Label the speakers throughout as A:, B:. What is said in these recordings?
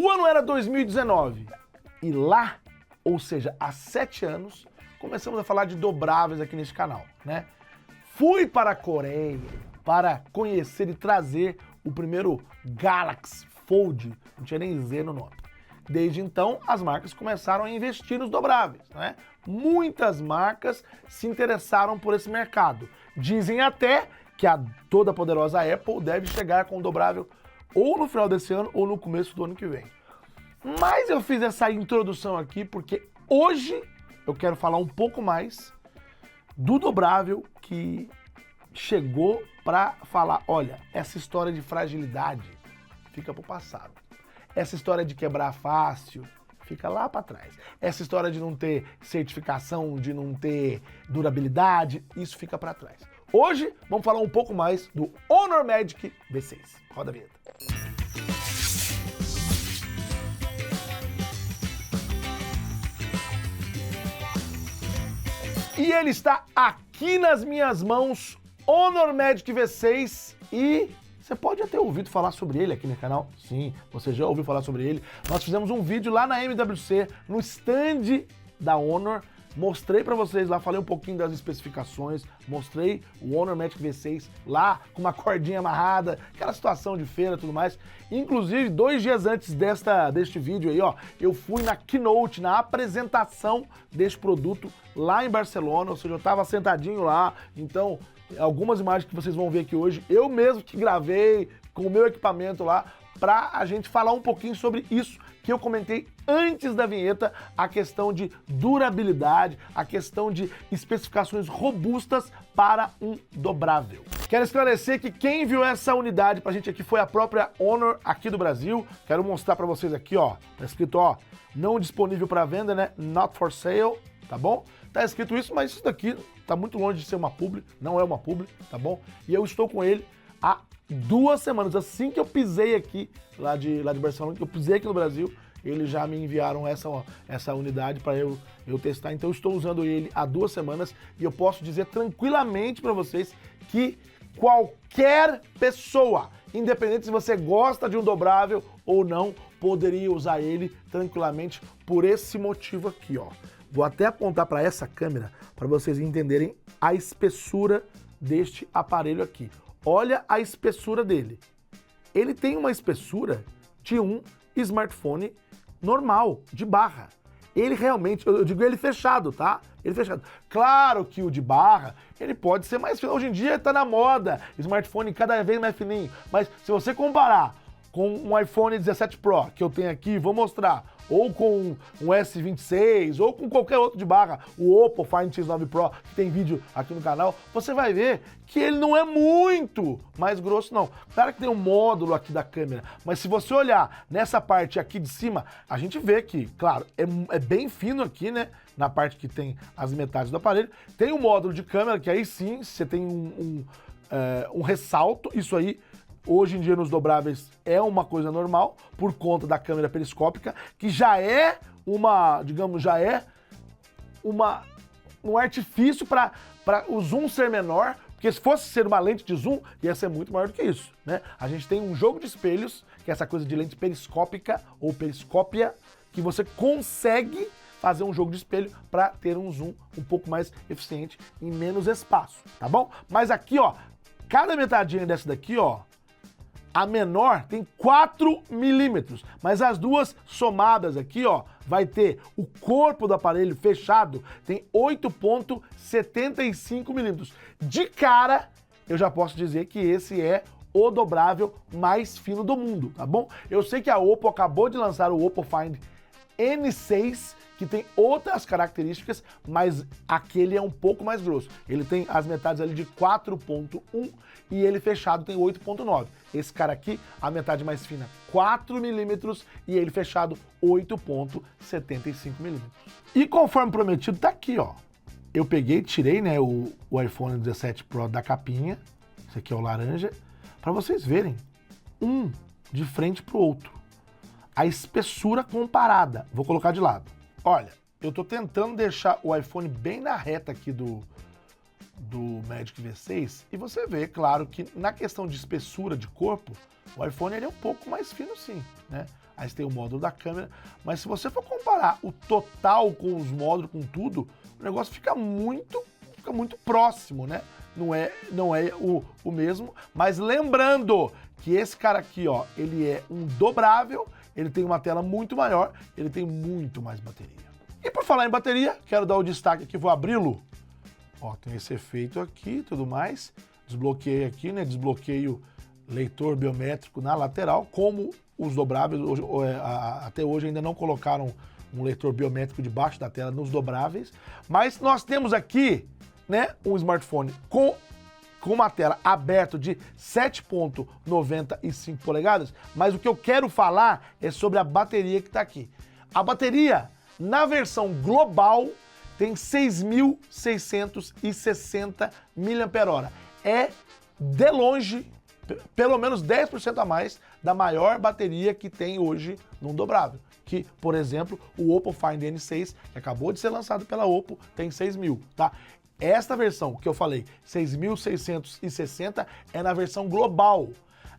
A: O ano era 2019 e lá, ou seja, há 7 anos, começamos a falar de dobráveis aqui nesse canal, né? Fui para a Coreia para conhecer e trazer o primeiro Galaxy Fold, não tinha nem Z no nome. Desde então, as marcas começaram a investir nos dobráveis, né? Muitas marcas se interessaram por esse mercado. Dizem até que a toda poderosa Apple deve chegar com o dobrável ou no final desse ano ou no começo do ano que vem. Mas eu fiz essa introdução aqui porque hoje eu quero falar um pouco mais do dobrável que chegou para falar, olha, essa história de fragilidade fica pro passado. Essa história de quebrar fácil fica lá para trás. Essa história de não ter certificação, de não ter durabilidade, isso fica para trás. Hoje vamos falar um pouco mais do Honor Magic V6. Roda a vinheta. E ele está aqui nas minhas mãos, Honor Magic V6, e você pode já ter ouvido falar sobre ele aqui no canal. Sim, você já ouviu falar sobre ele. Nós fizemos um vídeo lá na MWC, no stand da Honor. Mostrei para vocês lá, falei um pouquinho das especificações, mostrei o Honor Magic V6 lá com uma cordinha amarrada, aquela situação de feira e tudo mais. Inclusive, 2 dias antes deste vídeo aí, ó, eu fui na keynote, na apresentação deste produto lá em Barcelona, ou seja, eu tava sentadinho lá, então algumas imagens que vocês vão ver aqui hoje, eu mesmo que gravei com o meu equipamento lá, pra a gente falar um pouquinho sobre isso que eu comentei antes da vinheta, a questão de durabilidade, a questão de especificações robustas para um dobrável. Quero esclarecer que quem viu essa unidade pra gente aqui foi a própria Honor aqui do Brasil. Quero mostrar pra vocês aqui, ó, tá escrito, ó, não disponível para venda, né, not for sale, tá bom? Tá escrito isso, mas isso daqui tá muito longe de ser uma publi, não é uma publi, tá bom? E eu estou com ele há 2 semanas, assim que eu pisei aqui, lá de Barcelona, que eu pisei aqui no Brasil, eles já me enviaram essa unidade para eu testar, então eu estou usando ele há 2 semanas e eu posso dizer tranquilamente para vocês que qualquer pessoa, independente se você gosta de um dobrável ou não, poderia usar ele tranquilamente por esse motivo aqui, ó. Vou até apontar para essa câmera para vocês entenderem a espessura deste aparelho aqui. Olha a espessura dele. Ele tem uma espessura de um smartphone normal, de barra. Ele realmente, eu digo ele fechado, tá? Ele fechado. Claro que o de barra, ele pode ser mais fino. Hoje em dia tá na moda, smartphone cada vez mais fininho. Mas se você comparar com um iPhone 17 Pro, que eu tenho aqui, vou mostrar, ou com um S26, ou com qualquer outro de barra, o Oppo Find X9 Pro, que tem vídeo aqui no canal, você vai ver que ele não é muito mais grosso, não. Claro que tem um módulo aqui da câmera, mas se você olhar nessa parte aqui de cima, a gente vê que, claro, é bem fino aqui, né, na parte que tem as metades do aparelho. Tem um módulo de câmera, que aí sim, você tem um ressalto, isso aí, hoje em dia nos dobráveis é uma coisa normal, por conta da câmera periscópica, que já é um artifício para o zoom ser menor, porque se fosse ser uma lente de zoom, ia ser muito maior do que isso, né? A gente tem um jogo de espelhos, que é essa coisa de lente periscópica ou periscópia, que você consegue fazer um jogo de espelho para ter um zoom um pouco mais eficiente em menos espaço, tá bom? Mas aqui, ó, cada metadinha dessa daqui, ó, a menor tem 4 milímetros, mas as duas somadas aqui, ó, vai ter o corpo do aparelho fechado, tem 8,75 milímetros. De cara, eu já posso dizer que esse é o dobrável mais fino do mundo, tá bom? Eu sei que a Oppo acabou de lançar o Oppo Find N6, que tem outras características, mas aquele é um pouco mais grosso. Ele tem as metades ali de 4,1 e ele fechado tem 8,9. Esse cara aqui, a metade mais fina, 4 milímetros e ele fechado 8,75 milímetros. E conforme prometido, tá aqui, ó. Eu peguei, tirei, né, o iPhone 17 Pro da capinha, esse aqui é o laranja, para vocês verem, um de frente pro outro. A espessura comparada, vou colocar de lado. Olha, eu tô tentando deixar o iPhone bem na reta aqui do Magic V6 e você vê, claro, que na questão de espessura de corpo, o iPhone ele é um pouco mais fino sim, né? aí você tem o módulo da câmera, mas se você for comparar o total com os módulos, com tudo, o negócio fica muito próximo, né? Não é o mesmo, mas lembrando que esse cara aqui, ó, ele é um dobrável, ele tem uma tela muito maior, ele tem muito mais bateria. E por falar em bateria, quero dar o destaque aqui, vou abri-lo. Ó, tem esse efeito aqui e tudo mais. Desbloqueei aqui, né? Desbloqueio leitor biométrico na lateral, como os dobráveis, até hoje ainda não colocaram um leitor biométrico debaixo da tela nos dobráveis, mas nós temos aqui, né, um smartphone com uma tela aberta de 7,95 polegadas, mas o que eu quero falar é sobre a bateria que está aqui. A bateria, na versão global, tem 6.660 mAh. É, de longe, pelo menos 10% a mais da maior bateria que tem hoje num dobrável. Que, por exemplo, o Oppo Find N6, que acabou de ser lançado pela Oppo, tem 6.000, tá? Esta versão que eu falei, 6.660, é na versão global.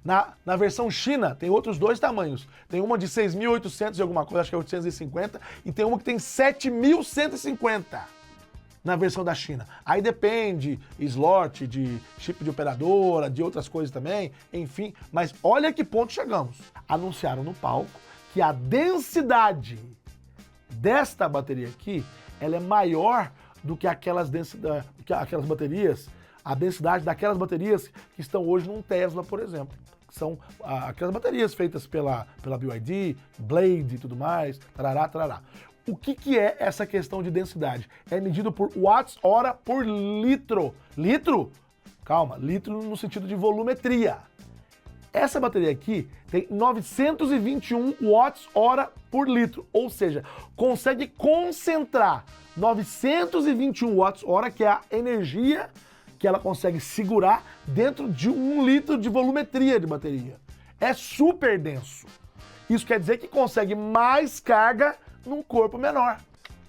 A: Na versão China, tem outros dois tamanhos. Tem uma de 6.800 e alguma coisa, acho que é 850, e tem uma que tem 7.150 na versão da China. Aí depende, slot, de chip de operadora, de outras coisas também, enfim. Mas olha que ponto chegamos. Anunciaram no palco que a densidade desta bateria aqui, ela é maior do que aquelas baterias, a densidade daquelas baterias que estão hoje num Tesla, por exemplo. São aquelas baterias feitas pela BYD, Blade e tudo mais, tarará, tarará. O que é essa questão de densidade? É medido por watts-hora por litro. Litro? Calma, litro no sentido de volumetria. Essa bateria aqui tem 921 watts-hora por litro, ou seja, consegue concentrar 921 watts-hora, que é a energia que ela consegue segurar dentro de 1 litro de volumetria de bateria. É super denso. Isso quer dizer que consegue mais carga num corpo menor,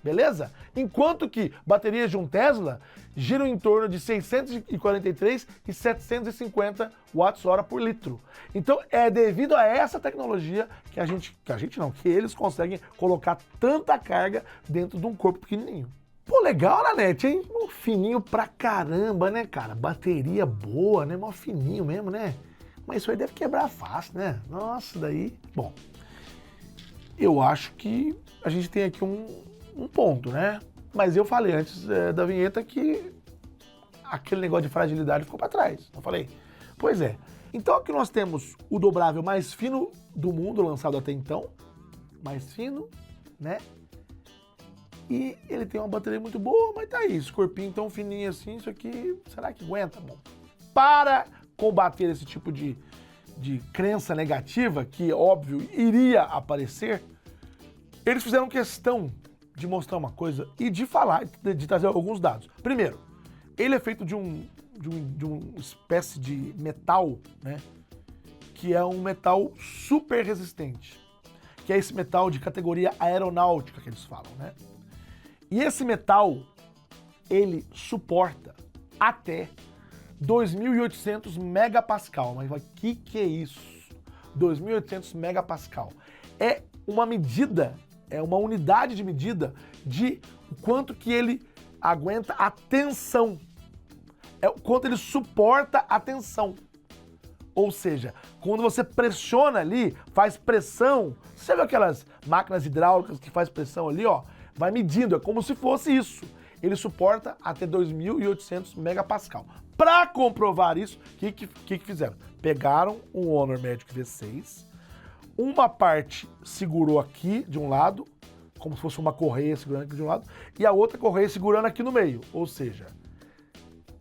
A: beleza? Enquanto que baterias de um Tesla giram em torno de 643 e 750 watts-hora por litro. Então é devido a essa tecnologia que eles conseguem colocar tanta carga dentro de um corpo pequenininho. Pô, legal, Nanete, hein? Mó fininho pra caramba, né, cara? Bateria boa, né? Mó fininho mesmo, né? Mas isso aí deve quebrar fácil, né? Nossa, daí... Bom, eu acho que a gente tem aqui um ponto, né? Mas eu falei antes da vinheta que aquele negócio de fragilidade ficou pra trás. Eu falei, pois é. Então aqui nós temos o dobrável mais fino do mundo, lançado até então. Mais fino, né? E ele tem uma bateria muito boa, mas tá aí, esse corpinho tão fininho assim, isso aqui, será que aguenta? Bom, para combater esse tipo de crença negativa, que óbvio iria aparecer, eles fizeram questão de mostrar uma coisa e de falar, de trazer alguns dados. Primeiro, ele é feito de uma espécie de metal, né? Que é um metal super resistente, que é esse metal de categoria aeronáutica que eles falam, né? E esse metal, ele suporta até 2.800 megapascal. Mas o que é isso? 2.800 megapascal. É uma medida, é uma unidade de medida de quanto que ele aguenta a tensão. É o quanto ele suporta a tensão. Ou seja, quando você pressiona ali, faz pressão. Você viu aquelas máquinas hidráulicas que faz pressão ali, ó? Vai medindo, é como se fosse isso. Ele suporta até 2.800 megapascal. Para comprovar isso, o que fizeram? Pegaram um Honor Magic V6, uma parte segurou aqui de um lado, como se fosse uma correia segurando aqui de um lado, e a outra correia segurando aqui no meio. Ou seja,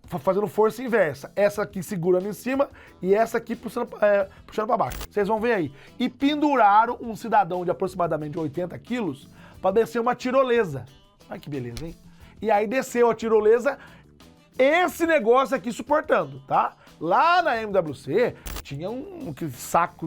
A: fazendo força inversa. Essa aqui segurando em cima e essa aqui puxando para baixo. Vocês vão ver aí. E penduraram um cidadão de aproximadamente 80 quilos para descer uma tirolesa. Olha que beleza, hein? E aí desceu a tirolesa, esse negócio aqui suportando, tá? Lá na MWC tinha um saco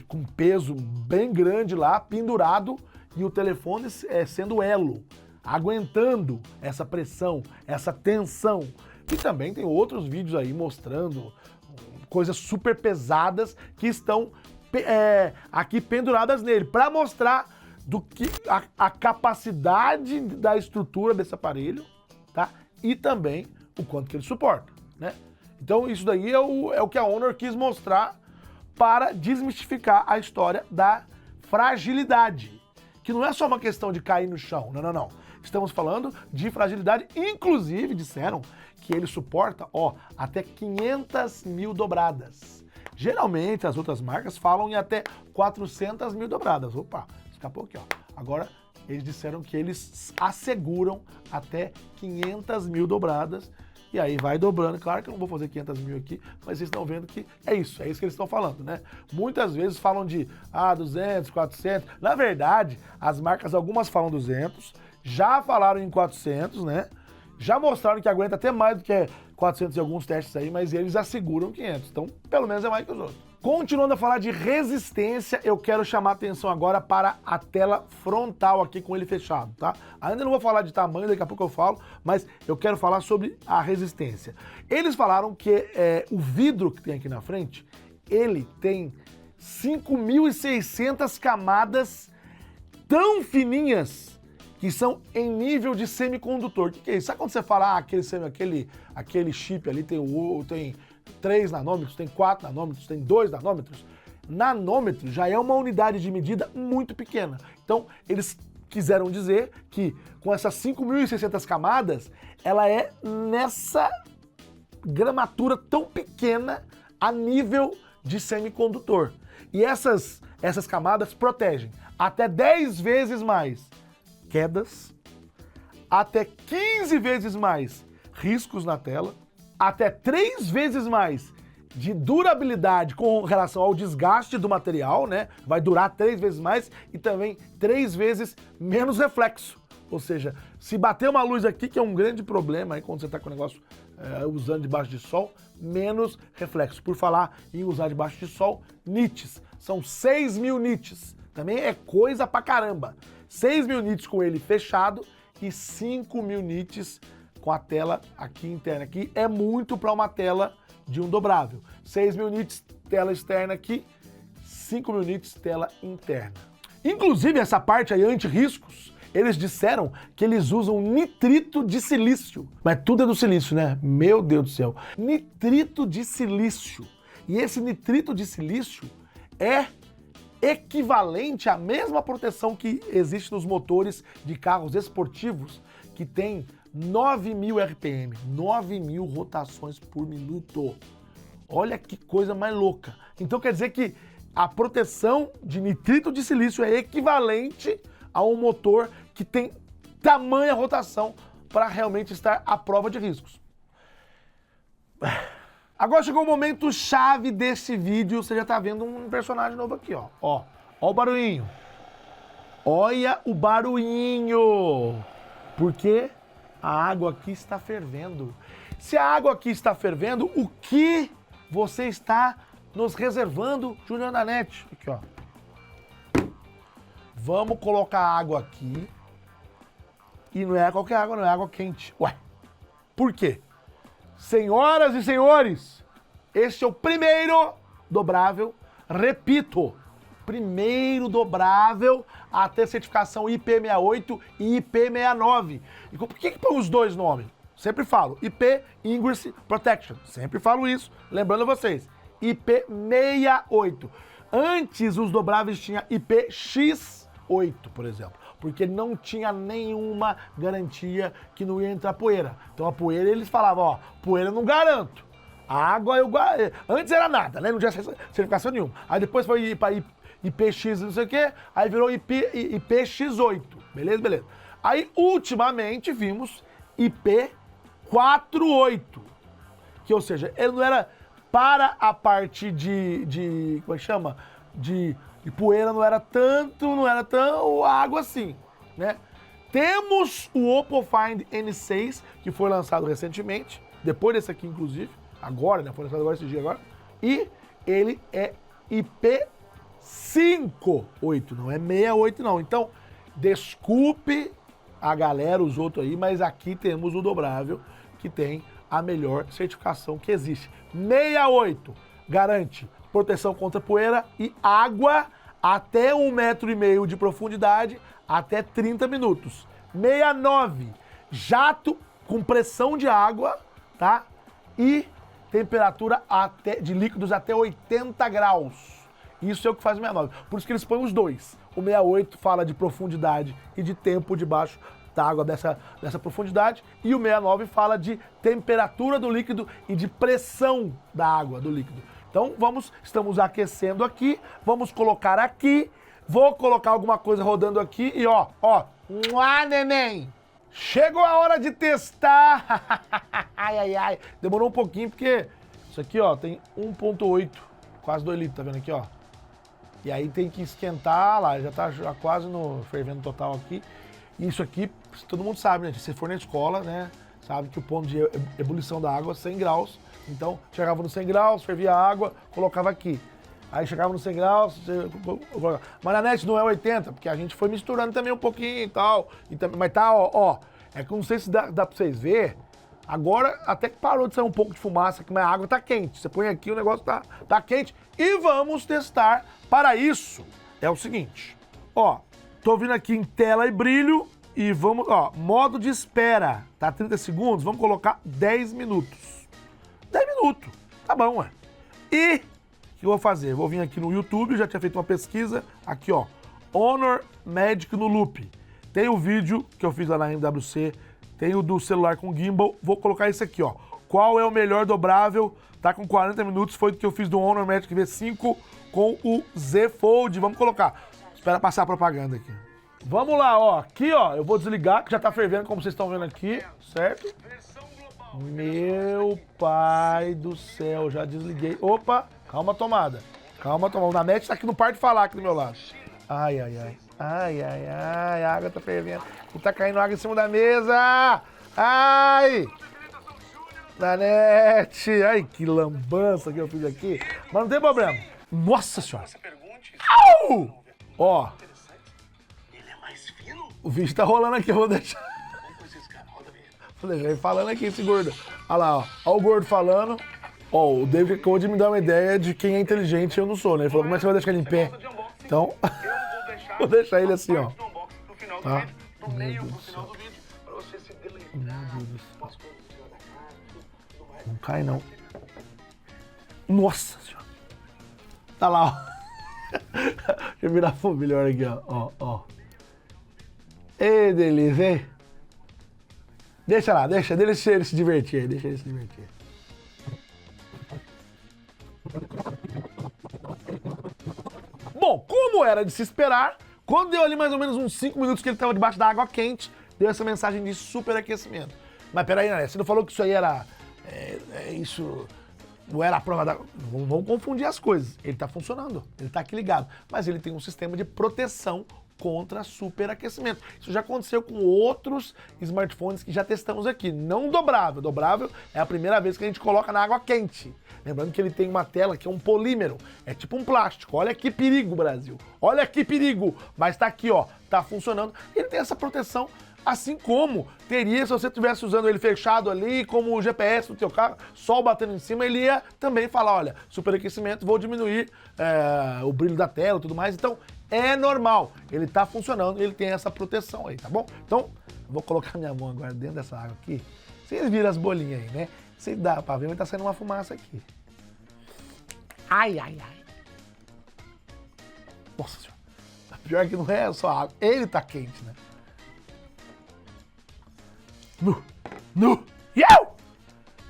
A: com peso bem grande lá, pendurado, e o telefone sendo elo, aguentando essa pressão, essa tensão. E também tem outros vídeos aí mostrando coisas super pesadas que estão aqui penduradas nele, para mostrar do que a capacidade da estrutura desse aparelho, tá? E também o quanto que ele suporta, né? Então isso daí é o que a Honor quis mostrar para desmistificar a história da fragilidade, que não é só uma questão de cair no chão, não. Estamos falando de fragilidade, inclusive disseram que ele suporta, até 500 mil dobradas. Geralmente as outras marcas falam em até 400 mil dobradas. Opa, escapou aqui, Agora eles disseram que eles asseguram até 500 mil dobradas. E aí vai dobrando. Claro que eu não vou fazer 500 mil aqui, mas vocês estão vendo que é isso que eles estão falando, né? Muitas vezes falam de 200, 400. Na verdade, as marcas, algumas falam 200, já falaram em 400, né? Já mostraram que aguenta até mais do que 400 em alguns testes aí, mas eles asseguram 500. Então, pelo menos é mais que os outros. Continuando a falar de resistência, eu quero chamar a atenção agora para a tela frontal aqui com ele fechado, tá? Ainda não vou falar de tamanho, daqui a pouco eu falo, mas eu quero falar sobre a resistência. Eles falaram que o vidro que tem aqui na frente, ele tem 5.600 camadas tão fininhas que são em nível de semicondutor. O que é isso? Sabe quando você fala, aquele chip ali tem 3 nanômetros, tem 4 nanômetros, tem 2 nanômetros? Nanômetro já é uma unidade de medida muito pequena. Então, eles quiseram dizer que com essas 5.600 camadas, ela é nessa gramatura tão pequena a nível de semicondutor. E essas camadas protegem até 10 vezes mais quedas, até 15 vezes mais riscos na tela, até 3 vezes mais de durabilidade com relação ao desgaste do material, né? Vai durar 3 vezes mais e também 3 vezes menos reflexo. Ou seja, se bater uma luz aqui, que é um grande problema aí quando você está com o negócio usando debaixo de sol, menos reflexo. Por falar em usar debaixo de sol, nits. São 6.000 nits. Também é coisa pra caramba. 6.000 nits com ele fechado e 5.000 nits com a tela aqui interna. Aqui é muito para uma tela de um dobrável. 6.000 nits tela externa aqui, 5.000 nits tela interna. Inclusive essa parte aí anti-riscos, eles disseram que eles usam nitrito de silício. Mas tudo é do silício, né? Meu Deus do céu. Nitrito de silício. E esse nitrito de silício é equivalente à mesma proteção que existe nos motores de carros esportivos, que tem 9.000 RPM, 9.000 rotações por minuto. Olha que coisa mais louca. Então quer dizer que a proteção de nitrito de silício é equivalente a um motor que tem tamanha rotação para realmente estar à prova de riscos. Agora chegou o momento chave desse vídeo. Você já tá vendo um personagem novo aqui, ó. Ó o barulhinho. Olha o barulhinho. Porque a água aqui está fervendo. Se a água aqui está fervendo, o que você está nos reservando, Júnior da NET? Aqui, ó. Vamos colocar a água aqui. E não é qualquer água, não é água quente. Ué, por quê? Senhoras e senhores, este é o primeiro dobrável, repito, primeiro dobrável a ter certificação IP68 e IP69. E por que põe os dois nomes? Sempre falo, IP Ingress Protection, sempre falo isso, lembrando vocês, IP68. Antes os dobráveis tinham IPX8, por exemplo, porque não tinha nenhuma garantia que não ia entrar poeira. Então a poeira eles falavam, poeira eu não garanto. A água eu garanto. Antes era nada, né? Não tinha certificação nenhuma. Aí depois foi para IPX não sei o quê, aí virou IPX8. Beleza? Aí ultimamente vimos IP48, que ou seja, ele não era para a parte de como é que chama? De poeira não era tão água assim, né? Temos o Oppo Find N6, que foi lançado recentemente, depois desse aqui inclusive, agora, né? Foi lançado agora esse dia agora, e ele é IP58, não é 68 não. Então, desculpe a galera, os outros aí, mas aqui temos o dobrável, que tem a melhor certificação que existe. 68 garante proteção contra poeira e água até 1,5 metro de profundidade, até 30 minutos. 69, jato com pressão de água, tá? E temperatura de líquidos até 80 graus. Isso é o que faz o 69. Por isso que eles põem os dois. O 68 fala de profundidade e de tempo debaixo da água dessa profundidade. E o 69 fala de temperatura do líquido e de pressão da água do líquido. Então estamos aquecendo aqui, vamos colocar aqui, vou colocar alguma coisa rodando aqui e ó, neném! Chegou a hora de testar! Ai, demorou um pouquinho porque isso aqui, ó, tem 1,8, quase 2 litros, tá vendo aqui, ó? E aí tem que esquentar lá, já tá quase no fervendo total aqui. E isso aqui, todo mundo sabe, né? Se você for na escola, né? Sabe que o ponto de ebulição da água é 100 graus. Então, chegava no 100 graus, fervia a água, colocava aqui. Aí chegava no 100 graus, mas na net não é 80, porque a gente foi misturando também um pouquinho e tal. Mas tá, ó, é que não sei se dá pra vocês verem. Agora até que parou de sair um pouco de fumaça, mas a água tá quente. Você põe aqui, o negócio tá quente. E vamos testar. Para isso, é o seguinte. Ó, tô vindo aqui em tela e brilho e vamos, ó, modo de espera. Tá 30 segundos, vamos colocar 10 minutos. 10 minutos, tá bom, ué. E o que eu vou fazer? Vou vir aqui no YouTube, já tinha feito uma pesquisa. Aqui, ó, Honor Magic no Loop. Tem o vídeo que eu fiz lá na MWC, tem o do celular com gimbal. Vou colocar esse aqui, ó. Qual é o melhor dobrável? Tá com 40 minutos, foi o que eu fiz do Honor Magic V5 com o Z Fold. Vamos colocar. Espera passar a propaganda aqui. Vamos lá, ó. Aqui, ó, eu vou desligar, que já tá fervendo, como vocês estão vendo aqui, certo? Meu pai do céu, já desliguei. Opa, calma, tomada. Calma, tomada. Na net tá aqui no par de falar aqui do meu lado. Ai, a água tá fervendo. E tá caindo água em cima da mesa. Ai! Na net. Ai, que lambança que eu fiz aqui. Mas não tem problema. Nossa senhora. Au! Ó. O vídeo tá rolando aqui, eu vou deixar. Vou deixar ele falando aqui, esse gordo. Olha lá, ó. Olha o gordo falando. Ó, o David acabou de me dar uma ideia de quem é inteligente e eu não sou, né? Ele falou, como é que você vai deixar ele em pé? Então, vou deixar ele assim, ó. Tá? Meu Deus do céu. Meu Deus do céu. Não cai, não. Nossa senhora. Tá lá, ó. Deixa eu virar melhor aqui, ó. Ei, delícia, hein? Deixa lá, deixa ele se divertir, deixa ele se divertir. Bom, como era de se esperar, quando deu ali mais ou menos uns 5 minutos que ele estava debaixo da água quente, deu essa mensagem de superaquecimento. Mas peraí, né? Você não falou que isso aí era... isso não era a prova da... Não vamos confundir as coisas. Ele está funcionando, ele está aqui ligado. Mas ele tem um sistema de proteção contra superaquecimento. Isso já aconteceu com outros smartphones que já testamos aqui. Não dobrável. Dobrável é a primeira vez que a gente coloca na água quente. Lembrando que ele tem uma tela que é um polímero. É tipo um plástico. Olha que perigo, Brasil. Olha que perigo. Mas tá aqui, ó. Tá funcionando. Ele tem essa proteção, assim como teria se você estivesse usando ele fechado ali, como o GPS do teu carro, sol batendo em cima, ele ia também falar, olha, superaquecimento, vou diminuir o brilho da tela e tudo mais. Então, é normal. Ele tá funcionando, ele tem essa proteção aí, tá bom? Então, vou colocar minha mão agora dentro dessa água aqui. Vocês viram as bolinhas aí, né? Se dá pra ver, mas tá saindo uma fumaça aqui. Ai. Nossa senhora. Pior que não é só água. Ele tá quente, né?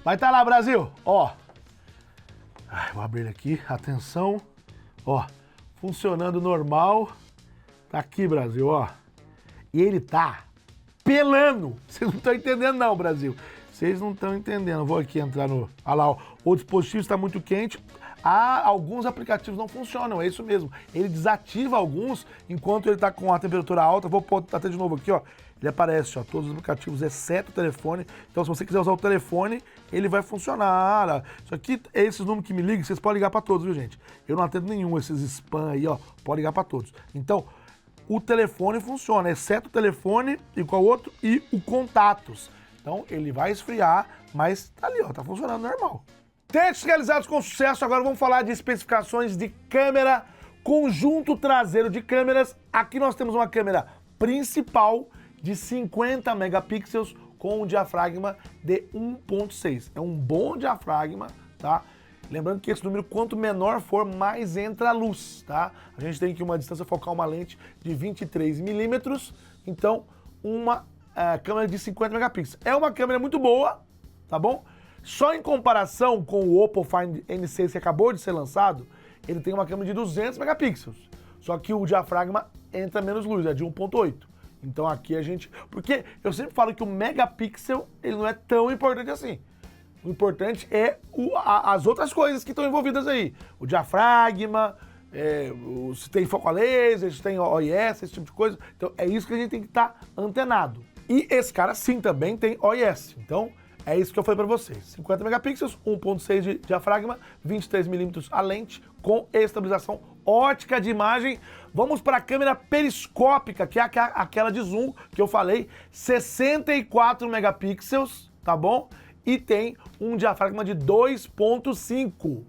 A: Vai tá lá, Brasil. Ó. Ai, vou abrir ele aqui. Atenção. Ó. Funcionando normal. Tá aqui, Brasil, ó. E ele tá pelando. Vocês não estão entendendo não, Brasil. Vocês não estão entendendo. Vou aqui entrar no... Olha lá, ó. O dispositivo está muito quente. Alguns aplicativos não funcionam, é isso mesmo. Ele desativa alguns enquanto ele está com a temperatura alta. Vou pôr até de novo aqui, ó. Ele aparece, ó, todos os aplicativos, exceto o telefone. Então, se você quiser usar o telefone, ele vai funcionar. Isso aqui, esses números que me ligam, vocês podem ligar para todos, viu, gente? Eu não atendo nenhum, esses spam aí, ó. Pode ligar para todos. Então, o telefone funciona, exceto o telefone e qual outro? E o contatos. Então, ele vai esfriar, mas tá ali, ó, tá funcionando normal. Testes realizados com sucesso, agora vamos falar de especificações de câmera, conjunto traseiro de câmeras. Aqui nós temos uma câmera principal de 50 megapixels com um diafragma de 1.6. É um bom diafragma, tá? Lembrando que esse número, quanto menor for, mais entra a luz, tá? A gente tem aqui uma distância focal, uma lente de 23 milímetros, então uma câmera de 50 megapixels. É uma câmera muito boa, tá bom? Só em comparação com o Oppo Find N6 que acabou de ser lançado, ele tem uma câmera de 200 megapixels. Só que o diafragma entra menos luz, é de 1.8. Então aqui a gente... Porque eu sempre falo que o megapixel, ele não é tão importante assim. O importante é as outras coisas que estão envolvidas aí. O diafragma, se tem foco a laser, se tem OIS, esse tipo de coisa. Então é isso que a gente tem que estar antenado. E esse cara sim também tem OIS. Então é isso que eu falei para vocês. 50 megapixels, 1.6 de diafragma, 23 milímetros a lente com estabilização ótica de imagem. Vamos para a câmera periscópica, que é aquela de zoom que eu falei, 64 megapixels, tá bom? E tem um diafragma de 2.5.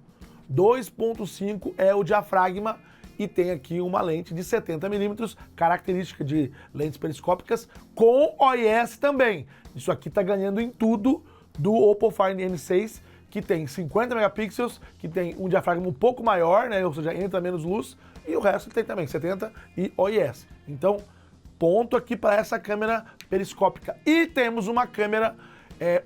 A: 2.5 é o diafragma e tem aqui uma lente de 70 milímetros, característica de lentes periscópicas, com OIS também. Isso aqui tá ganhando em tudo do Oppo Find N6, que tem 50 megapixels, que tem um diafragma um pouco maior, né? Ou seja, entra menos luz, e o resto tem também 70 e OIS. Então, ponto aqui para essa câmera periscópica. E temos uma câmera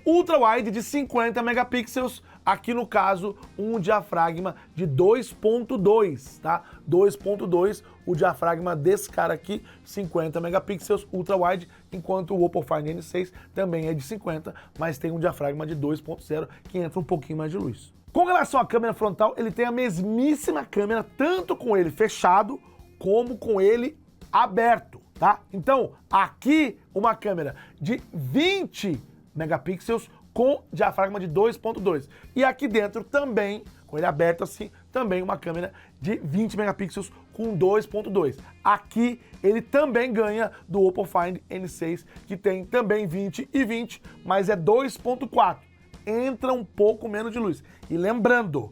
A: ultra-wide de 50 megapixels, aqui no caso um diafragma de 2.2, tá? 2.2, o diafragma desse cara aqui, 50 megapixels, ultra-wide, enquanto o Oppo Find N6 também é de 50, mas tem um diafragma de 2.0 que entra um pouquinho mais de luz. Com relação à câmera frontal, ele tem a mesmíssima câmera, tanto com ele fechado, como com ele aberto, tá? Então, aqui uma câmera de 20 megapixels com diafragma de 2.2. E aqui dentro também, com ele aberto assim, também uma câmera de 20 megapixels com 2.2. Aqui ele também ganha do Oppo Find N6, que tem também 20 e 20, mas é 2.4. Entra um pouco menos de luz. E lembrando,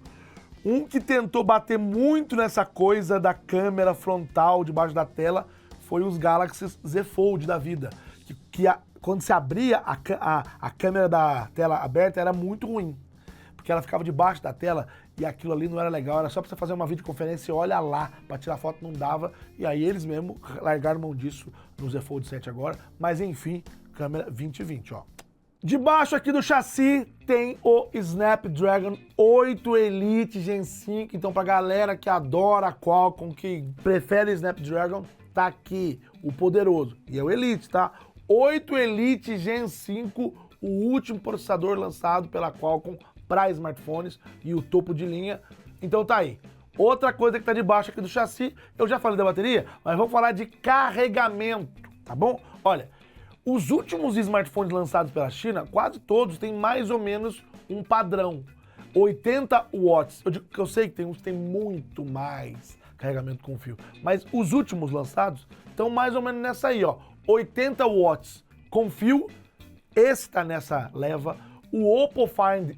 A: um que tentou bater muito nessa coisa da câmera frontal debaixo da tela foi os Galaxy Z Fold da vida, quando se abria a câmera da tela aberta era muito ruim, porque ela ficava debaixo da tela e aquilo ali não era legal, era só pra você fazer uma videoconferência e olha lá, pra tirar foto não dava, e aí eles mesmo largaram mão disso no Z Fold 7 agora, mas enfim, câmera 2020, ó. Debaixo aqui do chassi tem o Snapdragon 8 Elite Gen 5, então pra galera que adora a Qualcomm, que prefere Snapdragon, tá aqui o poderoso, e é o Elite, tá? 8 Elite Gen 5, o último processador lançado pela Qualcomm para smartphones e o topo de linha. Então tá aí. Outra coisa que tá debaixo aqui do chassi, eu já falei da bateria, mas vamos falar de carregamento, tá bom? Olha, os últimos smartphones lançados pela China, quase todos têm mais ou menos um padrão. 80 watts. Eu sei que tem uns que tem muito mais carregamento com fio, mas os últimos lançados estão mais ou menos nessa aí, ó. 80 watts com fio, esse tá nessa leva. O Oppo Find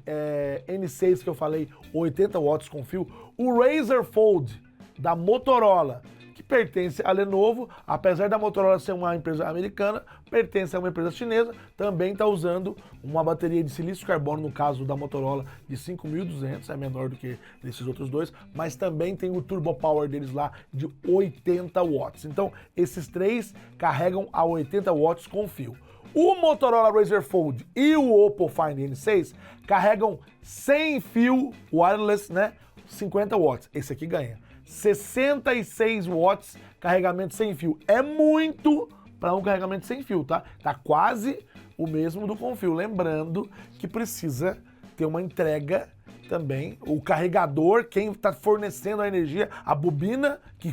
A: N6 que eu falei, 80 watts com fio. O Razer Fold da Motorola, que pertence a Lenovo, apesar da Motorola ser uma empresa americana, pertence a uma empresa chinesa, também está usando uma bateria de silício carbono, no caso da Motorola, de 5.200, é menor do que desses outros dois, mas também tem o Turbo Power deles lá de 80 watts. Então, esses três carregam a 80 watts com fio. O Motorola Razer Fold e o Oppo Find N6 carregam sem fio wireless, né? 50 watts. Esse aqui ganha 66 watts carregamento sem fio. É muito para um carregamento sem fio, tá? Tá quase o mesmo do com fio. Lembrando que precisa ter uma entrega também. O carregador, quem está fornecendo a energia, a bobina que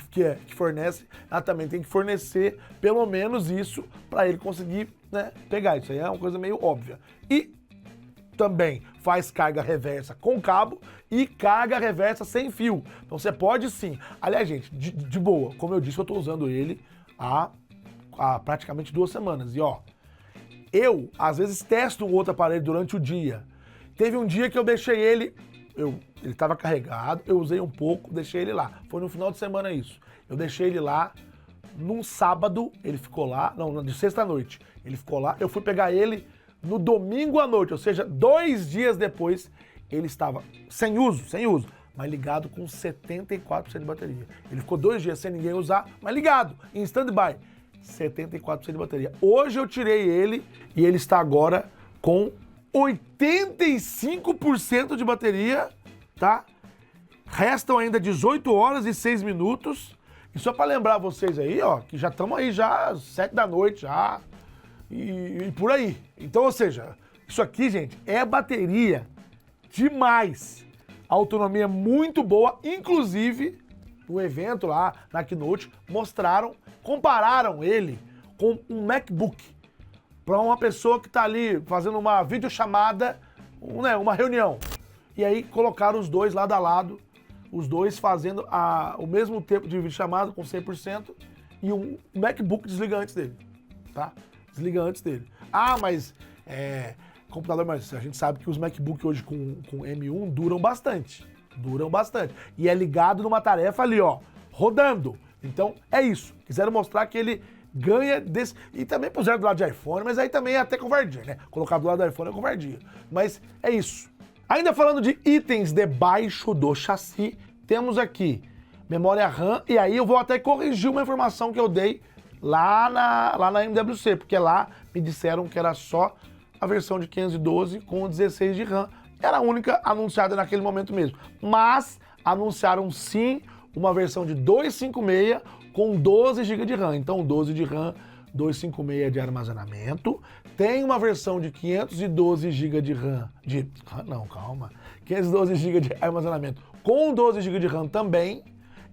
A: fornece, ela também tem que fornecer pelo menos isso para ele conseguir, né, pegar. Isso aí é uma coisa meio óbvia. E também faz carga reversa com cabo e carga reversa sem fio. Então você pode sim. Aliás, gente, de boa, como eu disse, eu estou usando ele há praticamente 2 semanas. E ó, eu às vezes testo um outro aparelho durante o dia. Teve um dia que eu deixei ele ele estava carregado, eu usei um pouco, deixei ele lá. Foi no final de semana isso. Eu deixei ele lá, num sábado, ele ficou lá, não, de sexta à noite, ele ficou lá, eu fui pegar ele no domingo à noite, ou seja, 2 dias depois, ele estava sem uso, mas ligado com 74% de bateria. Ele ficou 2 dias sem ninguém usar, mas ligado, em stand-by, 74% de bateria. Hoje eu tirei ele e ele está agora com 85% de bateria, tá? Restam ainda 18 horas e 6 minutos. E só para lembrar vocês aí, ó, que já estamos aí já 7 da noite já e por aí. Então, ou seja, isso aqui, gente, é bateria demais. A autonomia é muito boa, inclusive no evento lá, na Keynote, compararam ele com um MacBook. Para uma pessoa que está ali fazendo uma videochamada, né, uma reunião. E aí colocaram os dois lado a lado, os dois fazendo o mesmo tempo de videochamada com 100% e um MacBook desliga antes dele, tá? Desliga antes dele. Ah, mas computador, mas a gente sabe que os MacBook hoje com M1 duram bastante. E é ligado numa tarefa ali, ó, rodando. Então é isso. Quiseram mostrar que ele ganha desse... E também puseram do lado de iPhone, mas aí também é até covardia, né? Colocar do lado do iPhone é covardia. Mas é isso. Ainda falando de itens debaixo do chassi, temos aqui memória RAM, e aí eu vou até corrigir uma informação que eu dei lá na MWC, porque lá me disseram que era só a versão de 512 com 16 de RAM. Era a única anunciada naquele momento mesmo. Mas anunciaram sim uma versão de 256 com 12 GB de RAM. Então 12 de RAM, 256 de armazenamento. Tem uma versão de 512 GB de RAM. Não, calma. 512 GB de armazenamento com 12 GB de RAM também.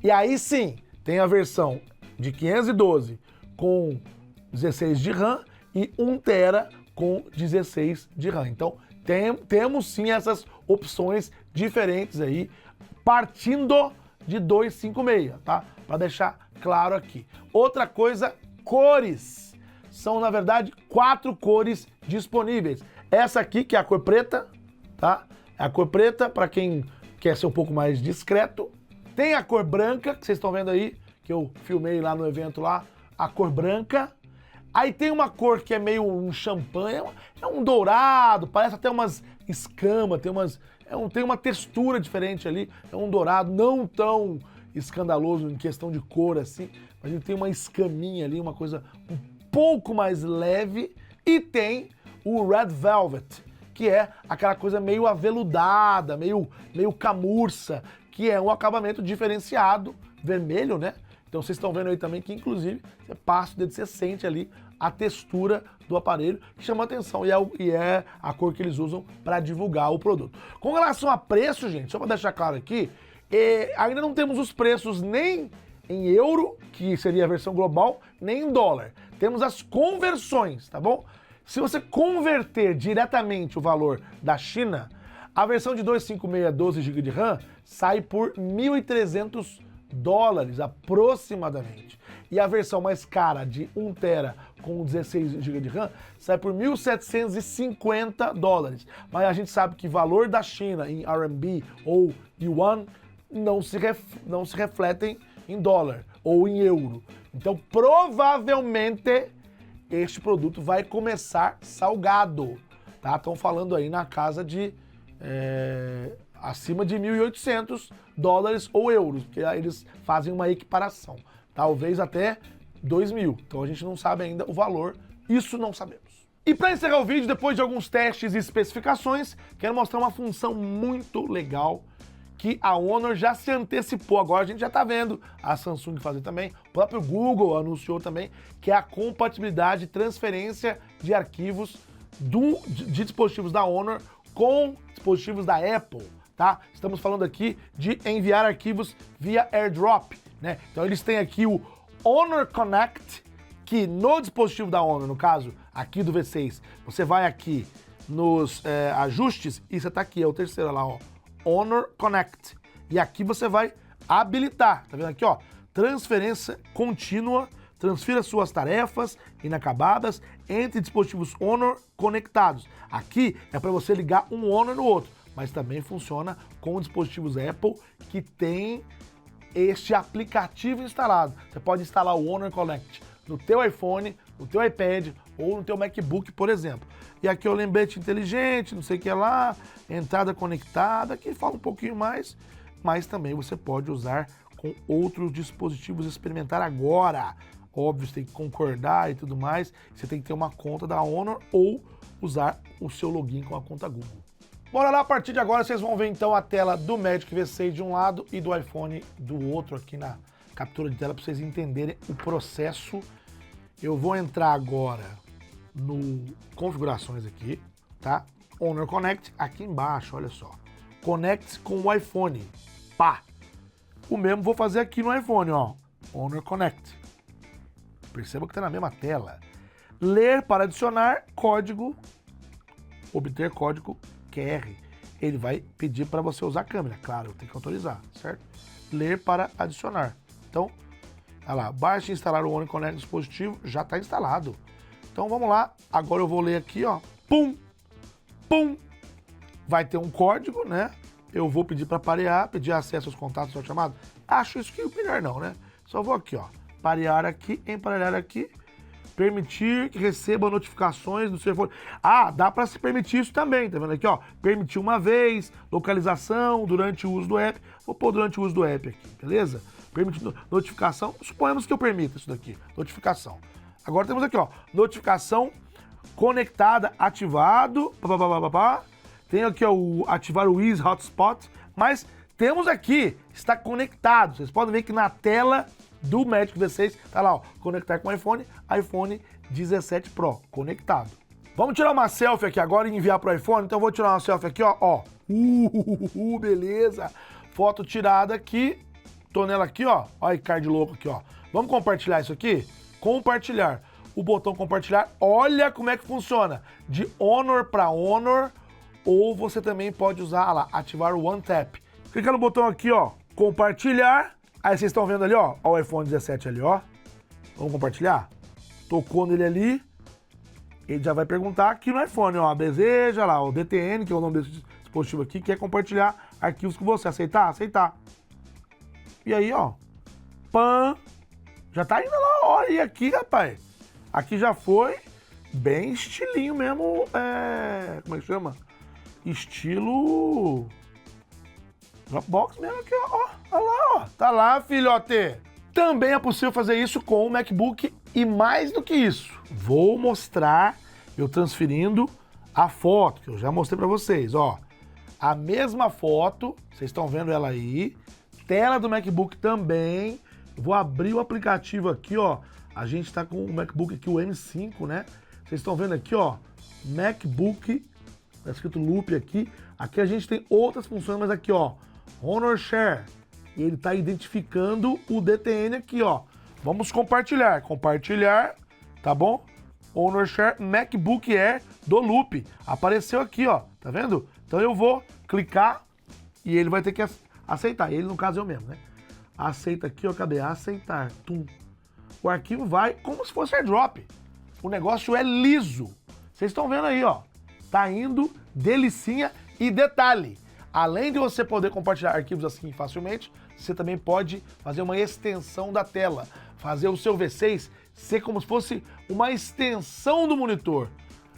A: E aí sim, tem a versão de 512 com 16 de RAM e 1 TB com 16 de RAM. Então temos sim essas opções diferentes aí, partindo de 256, tá? Para deixar claro aqui. Outra coisa, cores. São, na verdade, 4 cores disponíveis. Essa aqui, que é a cor preta, tá? É a cor preta, para quem quer ser um pouco mais discreto. Tem a cor branca, que vocês estão vendo aí, que eu filmei lá no evento lá, a cor branca. Aí tem uma cor que é meio um champanhe, é um dourado, parece até umas escamas, tem uma textura diferente ali, é um dourado, não tão escandaloso em questão de cor assim, mas ele tem uma escaminha ali, uma coisa um pouco mais leve. E tem o Red Velvet, que é aquela coisa meio aveludada, meio camurça, que é um acabamento diferenciado, vermelho, né? Então vocês estão vendo aí também que, inclusive, você passa o dedo, você sente ali a textura do aparelho, que chama atenção, e é a cor que eles usam para divulgar o produto. Com relação a preço, gente, só para deixar claro aqui, ainda não temos os preços nem em euro, que seria a versão global, nem em dólar. Temos as conversões, tá bom? Se você converter diretamente o valor da China, a versão de 256 12 GB de RAM sai por $1.300 aproximadamente. E a versão mais cara de 1 TB com 16 GB de RAM sai por $1.750. Mas a gente sabe que valor da China em RMB ou yuan não se refletem em dólar ou em euro. Então provavelmente este produto vai começar salgado, tá? Estão falando aí na casa de acima de $1.800 ou euros, porque aí eles fazem uma equiparação. Talvez até 2.000. Então a gente não sabe ainda o valor, isso não sabemos. E para encerrar o vídeo, depois de alguns testes e especificações, quero mostrar uma função muito legal que a Honor já se antecipou. Agora a gente já está vendo a Samsung fazer também, o próprio Google anunciou também, que é a compatibilidade e transferência de arquivos de dispositivos da Honor com dispositivos da Apple, tá? Estamos falando aqui de enviar arquivos via AirDrop, né? Então eles têm aqui o Honor Connect, que no dispositivo da Honor, no caso aqui do V6, você vai aqui nos ajustes e você tá aqui, é o terceiro lá, ó, Honor Connect. E aqui você vai habilitar, tá vendo aqui, ó, transferência contínua, transfira suas tarefas inacabadas entre dispositivos Honor conectados. Aqui é para você ligar um Honor no outro. mas também funciona com dispositivos Apple que tem este aplicativo instalado. Você pode instalar o Honor Connect no teu iPhone, no teu iPad ou no teu MacBook, por exemplo. E aqui é o lembrete inteligente, não sei o que lá, entrada conectada, que fala um pouquinho mais, mas também você pode usar com outros dispositivos, experimentar agora. Óbvio, você tem que concordar e tudo mais, você tem que ter uma conta da Honor ou usar o seu login com a conta Google. Bora lá, a partir de agora vocês vão ver então a tela do Magic V6 de um lado e do iPhone do outro aqui na captura de tela para vocês entenderem o processo. Eu vou entrar agora no configurações aqui, tá? Honor Connect, aqui embaixo, olha só. Connect com o iPhone, pá! O mesmo vou fazer aqui no iPhone, ó. Honor Connect. Perceba que tá na mesma tela. Ler para adicionar código, obter código QR. Ele vai pedir para você usar a câmera, claro, tem que autorizar, certo? Ler para adicionar. Então, olha lá, baixe e instalar o Honor Connect no dispositivo, já está instalado. Então vamos lá, agora eu vou ler aqui, ó, pum, pum, vai ter um código, né? Eu vou pedir para parear, pedir acesso aos contatos do chamado. Acho isso que é melhor não, né? Só vou aqui, ó, parear aqui, emparelhar aqui, permitir que receba notificações do seu telefone. Ah, dá para se permitir isso também, tá vendo aqui, ó? Permitir uma vez, localização durante o uso do app. Vou pôr durante o uso do app aqui, beleza? Permitir notificação, suponhamos que eu permita isso daqui, notificação. Agora temos aqui, ó, notificação conectada, ativado, tem aqui, ó, o ativar o Ease Hotspot, mas temos aqui, está conectado. Vocês podem ver que na tela do Magic V6, tá lá, ó, conectar com o iPhone 17 Pro, conectado. Vamos tirar uma selfie aqui agora e enviar pro iPhone, então eu vou tirar uma selfie aqui, ó, beleza, foto tirada aqui, tô nela aqui, ó, olha que card louco aqui, ó. Vamos compartilhar isso aqui? Compartilhar, o botão compartilhar, olha como é que funciona, de Honor para Honor, ou você também pode usar, olha lá, ativar o One Tap. Clica no botão aqui, ó, compartilhar. Aí vocês estão vendo ali, ó o iPhone 17 ali, ó. Vamos compartilhar? Tocou nele ali, ele já vai perguntar aqui no iPhone, ó, deseja lá, o DTN, que é o nome desse dispositivo aqui, quer compartilhar arquivos com você. Aceitar? Aceitar. E aí, ó, pã, já tá indo lá, olha aqui, rapaz. Aqui já foi bem estilinho mesmo, como é que chama? Estilo Dropbox mesmo aqui, ó. Olha lá, ó. Tá lá, filhote. Também é possível fazer isso com o MacBook e mais do que isso. Vou mostrar eu transferindo a foto, que eu já mostrei pra vocês, ó. A mesma foto, vocês estão vendo ela aí. Tela do MacBook também. Vou abrir o aplicativo aqui, ó. A gente tá com o MacBook aqui, o M5, né? Vocês estão vendo aqui, ó. MacBook, tá escrito Loop aqui. Aqui a gente tem outras funções, mas aqui, ó. Honor Share. E ele está identificando o DTN aqui, ó. Vamos compartilhar. Compartilhar, tá bom? Honor Share MacBook Air do Loop. Apareceu aqui, ó. Tá vendo? Então eu vou clicar e ele vai ter que aceitar. Ele, no caso, eu mesmo, né? Aceita aqui, ó. Cadê? Aceitar. Tum. O arquivo vai como se fosse AirDrop. O negócio é liso. Vocês estão vendo aí, ó. Tá indo delicinha e detalhe. Além de você poder compartilhar arquivos assim facilmente, você também pode fazer uma extensão da tela, fazer o seu V6 ser como se fosse uma extensão do monitor.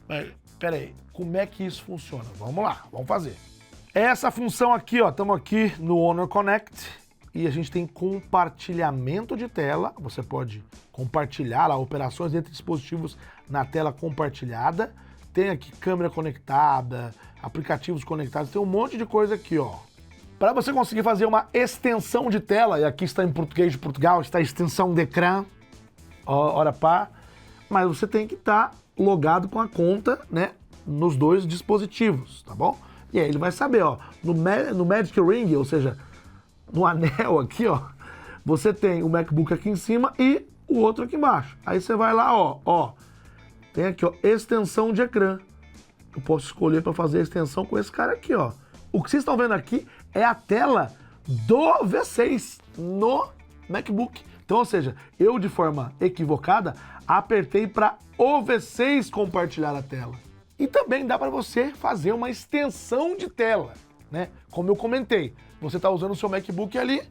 A: Mas, pera aí, como é que isso funciona? Vamos lá, vamos fazer. Essa função aqui, ó, estamos aqui no Honor Connect e a gente tem compartilhamento de tela. Você pode compartilhar lá, operações entre dispositivos na tela compartilhada. Tem aqui câmera conectada, aplicativos conectados, tem um monte de coisa aqui, ó. Para você conseguir fazer uma extensão de tela, e aqui está em português de Portugal, está a extensão de ecrã, ora pá, mas você tem que estar logado com a conta, né, nos dois dispositivos, tá bom? E aí ele vai saber, ó, no Magic Ring, ou seja, no anel aqui, ó, você tem o MacBook aqui em cima e o outro aqui embaixo. Aí você vai lá, ó, tem aqui, ó, extensão de ecrã. Eu posso escolher para fazer a extensão com esse cara aqui, ó. O que vocês estão vendo aqui é a tela do V6 no MacBook. Então, ou seja, eu de forma equivocada apertei para o V6 compartilhar a tela. E também dá para você fazer uma extensão de tela. né? Como eu comentei, você está usando o seu MacBook ali,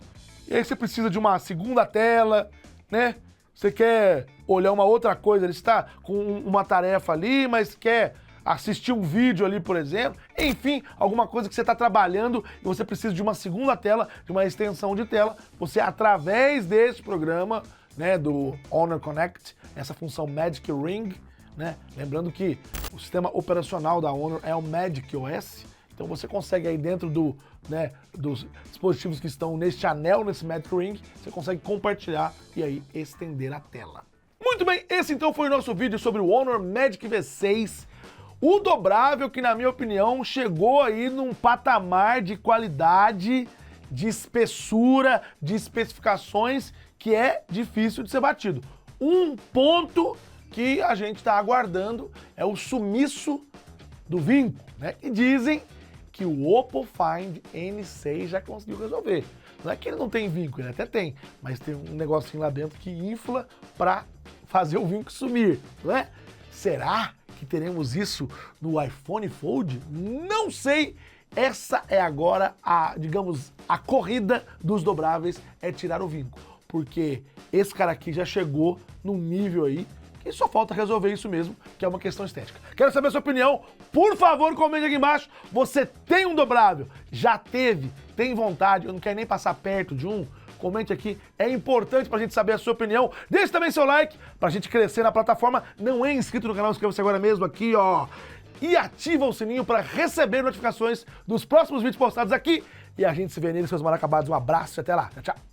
A: e aí você precisa de uma segunda tela, né? Você quer olhar uma outra coisa, ele está com uma tarefa ali, mas quer assistir um vídeo ali, por exemplo. Enfim, alguma coisa que você está trabalhando e você precisa de uma segunda tela, de uma extensão de tela. Você, através desse programa, né, do Honor Connect, essa função Magic Ring, né? Lembrando que o sistema operacional da Honor é o Magic OS. Então você consegue aí dentro dos dispositivos que estão neste anel, nesse Magic Ring, você consegue compartilhar e aí estender a tela. Muito bem, esse então foi o nosso vídeo sobre o Honor Magic V6, o dobrável que, na minha opinião, chegou aí num patamar de qualidade, de espessura, de especificações que é difícil de ser batido. Um ponto que a gente está aguardando é o sumiço do vinco, né? E dizem que o Oppo Find N6 já conseguiu resolver. Não é que ele não tem vinco, ele até tem, mas tem um negocinho lá dentro que infla para fazer o vinco sumir, não é? Será que teremos isso no iPhone Fold? Não sei. Essa é agora a corrida dos dobráveis, é tirar o vinco. Porque esse cara aqui já chegou num nível aí que só falta resolver isso mesmo, que é uma questão estética. Quero saber a sua opinião. Por favor, comente aqui embaixo. Você tem um dobrável? Já teve? Tem vontade? Eu não quero nem passar perto de um? Comente aqui, é importante pra gente saber a sua opinião. Deixe também seu like pra gente crescer na plataforma. Não é inscrito no canal, inscreva-se agora mesmo aqui, ó. E ativa o sininho para receber notificações dos próximos vídeos postados aqui. E a gente se vê neles, seus mal acabados. Um abraço e até lá. Tchau, tchau.